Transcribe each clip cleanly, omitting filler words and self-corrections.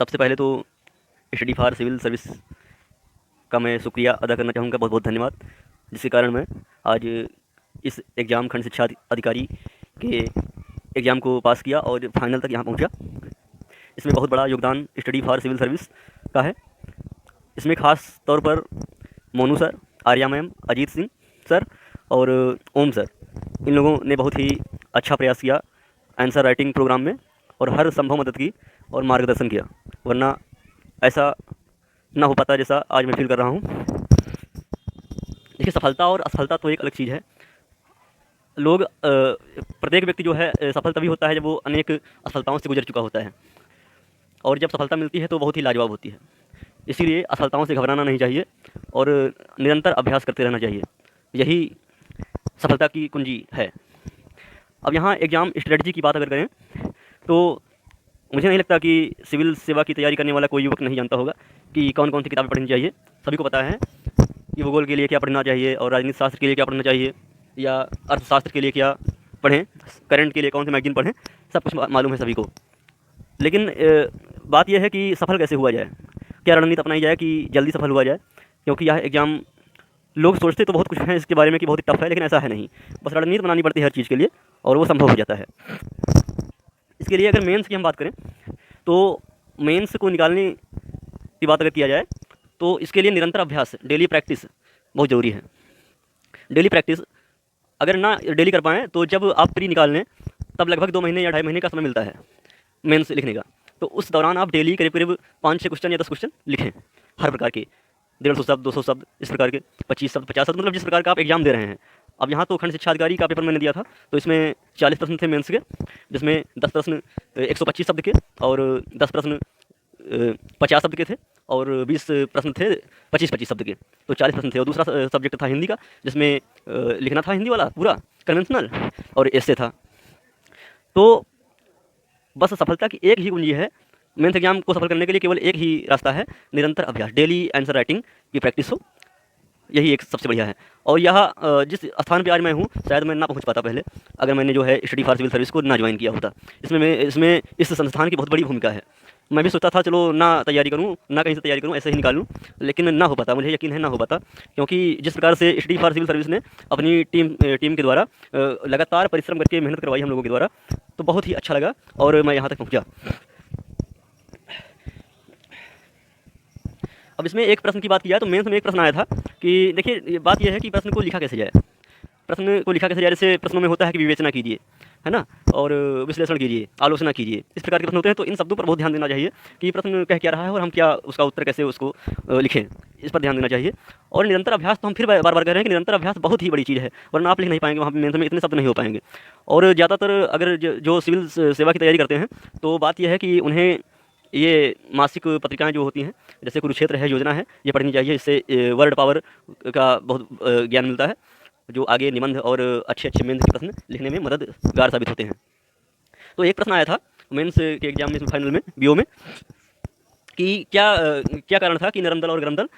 सबसे पहले तो स्टडी फॉर सिविल सर्विस का मैं शुक्रिया अदा करना चाहूँगा, बहुत बहुत धन्यवाद, जिसके कारण मैं आज इस एग्ज़ाम खंड शिक्षा अधिकारी के एग्ज़ाम को पास किया और फाइनल तक यहाँ पहुँचा। इसमें बहुत बड़ा योगदान स्टडी फॉर सिविल सर्विस का है। इसमें ख़ास तौर पर Monu sir, Arya ma'am, Ajit Singh sir और ओम सर, इन लोगों ने बहुत ही अच्छा प्रयास किया आंसर राइटिंग प्रोग्राम में और हर संभव मदद की और मार्गदर्शन किया, वरना ऐसा ना हो पाता जैसा आज मैं फील कर रहा हूँ। देखिए, सफलता और असफलता तो एक अलग चीज़ है। लोग प्रत्येक व्यक्ति जो है सफल तभी होता है जब वो अनेक असफलताओं से गुजर चुका होता है, और जब सफलता मिलती है तो बहुत ही लाजवाब होती है। इसीलिए असफलताओं से घबराना नहीं चाहिए और निरंतर अभ्यास करते रहना चाहिए, यही सफलता की कुंजी है। अब यहाँ एग्ज़ाम स्ट्रेटजी की बात अगर करें तो मुझे नहीं लगता कि सिविल सेवा की तैयारी करने वाला कोई युवक नहीं जानता होगा कि कौन कौन सी किताबें पढ़नी चाहिए। सभी को पता है कि भूगोल के लिए क्या पढ़ना चाहिए और राजनीति शास्त्र के लिए क्या पढ़ना चाहिए या अर्थशास्त्र के लिए क्या पढ़ें, करंट के लिए कौन सी मैगजीन पढ़ें, सब कुछ मालूम है सभी को। लेकिन बात यह है कि सफल कैसे हुआ जाए, क्या रणनीति अपनाई जाए कि जल्दी सफल हुआ जाए। क्योंकि यह एग्ज़ाम लोग सोचते तो बहुत कुछ है इसके बारे में कि बहुत ही टफ है, लेकिन ऐसा है नहीं। बस रणनीति बनानी पड़ती है हर चीज़ के लिए और वो संभव हो जाता है। इसके लिए अगर मेंस की हम बात करें तो मेंस को निकालने की बात अगर किया जाए तो इसके लिए निरंतर अभ्यास, डेली प्रैक्टिस बहुत ज़रूरी है। डेली प्रैक्टिस अगर ना डेली कर पाएँ तो जब आप प्री निकाल लें तब लगभग 2 महीने या 2.5 महीने का समय मिलता है मेंस लिखने का। तो उस दौरान आप डेली करीब करीब 5-6 क्वेश्चन या 10 क्वेश्चन लिखें, हर प्रकार के 150 शब्द, 200 शब्द, इस प्रकार के 25 शब्द, 50 शब्द, मतलब जिस प्रकार का आप एग्जाम दे रहे हैं। अब यहाँ तो खंड शिक्षा अधिकारी का पेपर मैंने दिया था तो इसमें 40 प्रश्न थे मेंस के, जिसमें 10 प्रश्न 125 शब्द के और 10 प्रश्न 50 शब्द के थे और 20 प्रश्न थे 25-25 शब्द के, तो 40 प्रश्न थे। और दूसरा सब्जेक्ट था हिंदी का, जिसमें लिखना था हिंदी वाला पूरा कन्वेंशनल और एसे था। तो बस सफलता की एक ही कुंजी है, मेंस एग्जाम को सफल करने के लिए केवल एक ही रास्ता है, निरंतर अभ्यास, डेली आंसर राइटिंग की प्रैक्टिस हो, यही एक सबसे बढ़िया है। और यह जिस स्थान पे आज मैं हूँ शायद मैं ना पहुँच पाता पहले अगर मैंने जो है स्टडी फॉर सिविल सर्विस को ना ज्वाइन किया होता। इसमें इस संस्थान की बहुत बड़ी भूमिका है। मैं भी सोचता था चलो ना तैयारी करूँ, ना कहीं से तैयारी करूँ, ऐसे ही निकालूँ, लेकिन ना हो पाता, मुझे यकीन है ना हो पाता। क्योंकि जिस प्रकार से स्टडी फॉर सिविल सर्विस ने अपनी टीम के द्वारा लगातार परिश्रम करके मेहनत करवाई हम लोगों के द्वारा, तो बहुत ही अच्छा लगा और मैं यहाँ तक पहुँचा। अब इसमें एक प्रश्न की बात की जाए तो मेंस में एक प्रश्न आया था कि देखिए बात यह है कि प्रश्न को लिखा कैसे जाए। प्रश्न को लिखा कैसे जाए, जैसे प्रश्नों में होता है कि विवेचना कीजिए, है ना, और विश्लेषण कीजिए, आलोचना कीजिए, इस प्रकार के प्रश्न होते हैं। तो इन शब्दों पर बहुत ध्यान देना चाहिए कि प्रश्न कह क्या रहा है और हम क्या उसका उत्तर कैसे उसको लिखें, इस पर ध्यान देना चाहिए। और निरंतर अभ्यास तो हम फिर बार बार कह रहे हैं कि निरंतर अभ्यास बहुत ही बड़ी चीज़ है, वरना आप लिख नहीं पाएंगे, वहाँ मेंस में इतने शब्द नहीं हो पाएंगे। और ज़्यादातर अगर जो सिविल सेवा की तैयारी करते हैं तो बात यह है कि उन्हें ये मासिक पत्रिकाएं जो होती हैं, जैसे कुरुक्षेत्र है, योजना है, ये पढ़नी चाहिए। इससे वर्ड पावर का बहुत ज्ञान मिलता है, जो आगे निबंध और अच्छे अच्छे मेंस के प्रश्न लिखने में मददगार साबित होते हैं। तो एक प्रश्न आया था मेंस के एग्जाम में, फाइनल में, बीओ में, कि क्या कारण था कि नरम दल और गरम दल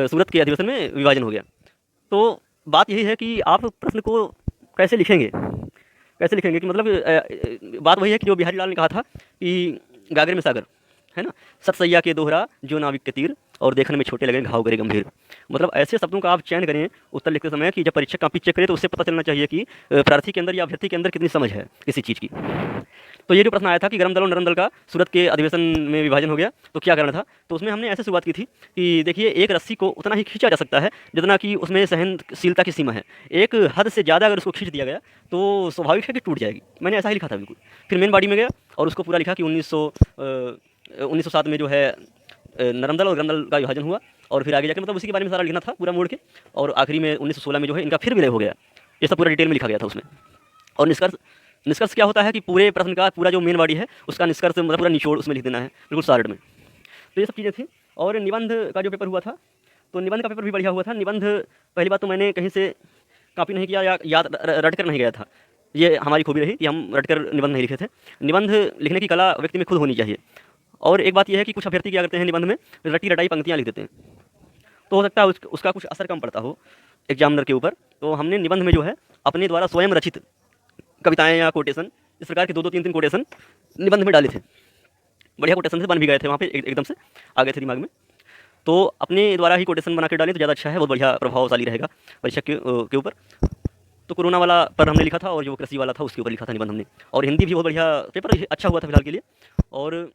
सूरत के अधिवेशन में विभाजन हो गया। तो बात यही है कि आप प्रश्न को कैसे लिखेंगे, कि मतलब बात वही है कि जो बिहारी लाल ने कहा था कि गागर में सागर, है ना, सतसैया के दोहरा जो नाविक के तीर और देखने में छोटे लगे घाव करे गंभीर। मतलब ऐसे शब्दों का आप चयन करें उत्तर लिखते समय कि जब परीक्षक कॉपी चेक करे तो उससे पता चलना चाहिए कि प्रार्थी के अंदर या अभ्यर्थी के अंदर कितनी समझ है किसी चीज़ की। तो ये जो प्रश्न आया था कि गरम दल और नरम दल का सूरत के अधिवेशन में विभाजन हो गया तो क्या कारण था, तो उसमें हमने ऐसे शुरुआत की थी कि देखिए एक रस्सी को उतना ही खींचा जा सकता है जितना कि उसमें सहनशीलता की सीमा है। एक हद से ज़्यादा अगर उसको खींच दिया गया तो स्वाभाविक है कि टूट जाएगी। मैंने ऐसा ही लिखा था बिल्कुल। फिर मेन बॉडी में गया और उसको पूरा लिखा कि 1907 में जो है नरम दल और गरम दल का विभाजन हुआ, और फिर आगे जाकर मतलब उसी के बारे में सारा लिखना था पूरा मोड़ के, और आखिरी में 1916 में जो है इनका फिर विलय हो गया। ये सब पूरा डिटेल में लिखा गया था उसमें। और निष्कर्ष क्या होता है कि पूरे प्रश्न का पूरा जो मेन बॉडी है उसका निष्कर्ष मतलब पूरा निचोड़ उसमें लिख देना है बिल्कुल शॉर्ट में। तो ये सब चीज़ें थी। और निबंध का जो पेपर हुआ था तो निबंध का पेपर भी बढ़िया हुआ था। निबंध पहली बात तो मैंने कहीं से कॉपी नहीं किया या याद रट कर नहीं गया था, ये हमारी खूबी रही कि हम रट कर निबंध नहीं लिखे थे। निबंध लिखने की कला व्यक्ति में खुद होनी चाहिए। और एक बात यह है कि कुछ अभ्यर्थी क्या करते हैं, निबंध में रटी रटाई पंक्तियाँ लिख देते हैं, तो हो सकता है उसका कुछ असर कम पड़ता हो एग्जामिनर के ऊपर। तो हमने निबंध में जो है अपने द्वारा स्वयं रचित कविताएं या कोटेशन, इस प्रकार के 2-2, 3-3 कोटेशन निबंध में डाले थे। बढ़िया कोटेशन से बन भी गए थे वहाँ पे, एकदम से आ गए थे दिमाग में। तो अपने द्वारा ही कोटेशन बना के डालें तो ज़्यादा अच्छा है, बहुत बढ़िया प्रभावशाली रहेगा परीक्षा के ऊपर। तो कोरोना वाला पर हमने लिखा था, और जो कृषि वाला था उसके ऊपर लिखा था निबंध हमने। और हिंदी भी बहुत बढ़िया पेपर अच्छा हुआ था फिलहाल के लिए। और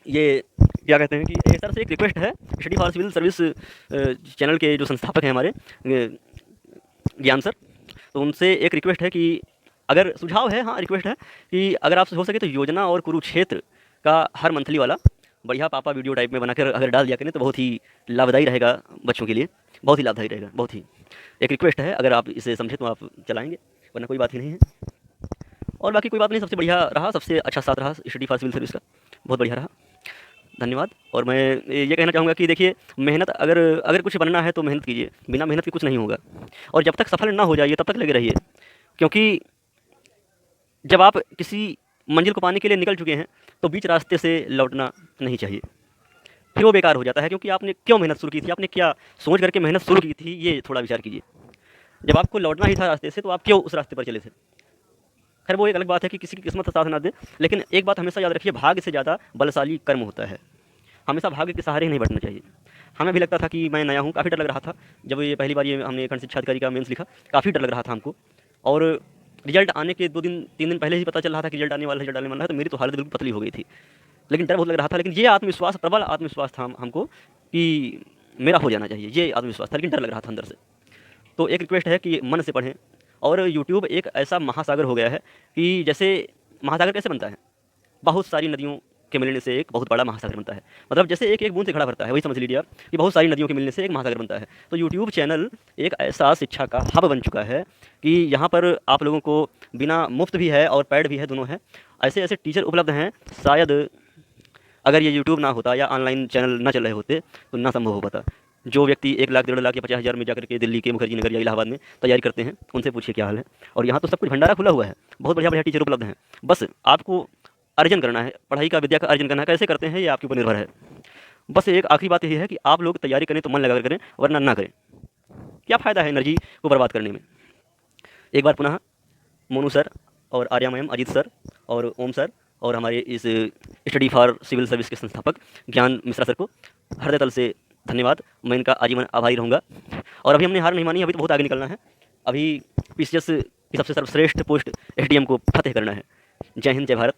ये क्या कहते हैं कि सर से एक रिक्वेस्ट है, study for civil service channel के जो संस्थापक हैं हमारे ज्ञान सर, तो उनसे एक रिक्वेस्ट है कि अगर सुझाव है, हाँ रिक्वेस्ट है कि अगर आपसे हो सके तो योजना और कुरुक्षेत्र का हर मंथली वाला बढ़िया पापा वीडियो टाइप में बनाकर अगर डाल दिया करें तो बहुत ही लाभदायी रहेगा बच्चों के लिए, बहुत ही लाभदायी रहेगा, बहुत ही। एक रिक्वेस्ट है, अगर आप इसे समझे तो आप चलाएंगे, वरना कोई बात ही नहीं है। और बाकी कोई बात नहीं, सबसे बढ़िया रहा, सबसे अच्छा साथ रहा स्टडी फॉर सिविल सर्विस का, बहुत बढ़िया रहा। धन्यवाद। और मैं ये कहना चाहूँगा कि देखिए, मेहनत अगर अगर कुछ बनना है तो मेहनत कीजिए, बिना मेहनत के कुछ नहीं होगा। और जब तक सफल ना हो जाइए तब तक लगे रहिए, क्योंकि जब आप किसी मंजिल को पाने के लिए निकल चुके हैं तो बीच रास्ते से लौटना नहीं चाहिए, फिर वो बेकार हो जाता है। क्योंकि आपने क्यों मेहनत शुरू की थी, आपने क्या सोच करके मेहनत शुरू की थी, ये थोड़ा विचार कीजिए। जब आपको लौटना ही था रास्ते से तो आप क्यों उस रास्ते पर चले थे। खैर वो एक अलग बात है कि किसी की किस्मत साथ ना दे, लेकिन एक बात हमेशा याद रखिए, भाग्य से ज़्यादा बलशाली कर्म होता है। हमेशा भाग्य के सहारे ही नहीं बैठना चाहिए। हमें भी लगता था कि मैं नया हूँ, काफ़ी डर लग रहा था जब ये पहली बार ये हमने खंड शिक्षा अधिकारी का मेंस लिखा, काफ़ी डर लग रहा था हमको। और रिजल्ट आने के 2 दिन 3 दिन पहले ही पता चल रहा था कि रिजल्ट आने वाला है, रिजल्ट आने वाला है, तो मेरी तो हालत बिल्कुल पतली हो गई थी। लेकिन डर बहुत लग रहा था, लेकिन ये आत्मविश्वास, प्रबल आत्मविश्वास था हमको कि मेरा हो जाना चाहिए, ये आत्मविश्वास था, लेकिन डर लग रहा था अंदर से। तो एक रिक्वेस्ट है कि मन से पढ़ें। और यूट्यूब एक ऐसा महासागर हो गया है कि जैसे महासागर कैसे बनता है, बहुत सारी नदियों के मिलने से एक बहुत बड़ा महासागर बनता है। मतलब जैसे एक एक बूंद से घड़ा भरता है, वही समझ लीजिए आप कि बहुत सारी नदियों के मिलने से एक महासागर बनता है। तो यूट्यूब चैनल एक ऐसा शिक्षा का हब बन चुका है कि यहाँ पर आप लोगों को बिना, मुफ्त भी है और पेड भी है, दोनों है। ऐसे ऐसे टीचर उपलब्ध हैं, शायद अगर ये यूट्यूब ना होता या ऑनलाइन चैनल ना चल रहे होते तो ना संभव हो पाता। जो व्यक्ति 1 लाख 1.5 लाख या 50,000 में जाकर के दिल्ली के मुखर्जी नगर या इलाहाबाद में तैयारी करते हैं, उनसे पूछिए क्या हाल है। और यहाँ तो सब कुछ भंडारा खुला हुआ है, बहुत बढ़िया बढ़िया टीचर उपलब्ध हैं। बस आपको अर्जन करना है, पढ़ाई का, विद्या का अर्जन करना है। कैसे करते हैं ये आपके ऊपर निर्भर है। बस एक आखिरी बात यही है कि आप लोग तैयारी करें तो मन लगा कर करें, वरना ना करें। क्या फ़ायदा है एनर्जी को बर्बाद करने में। एक बार पुनः मोनू सर और आर्या मैम, अजीत सर और ओम सर और हमारे इस स्टडी फॉर सिविल सर्विस के संस्थापक ज्ञान मिश्रा सर को हृदय तल से धन्यवाद। मैं इनका आजीवन आभारी रहूँगा। और अभी हमने हार नहीं मानी, अभी तो बहुत आगे निकलना है। अभी पीसीएस की सबसे सर्वश्रेष्ठ पोस्ट एसडीएम को फतेह करना है। जय हिंद, जय भारत।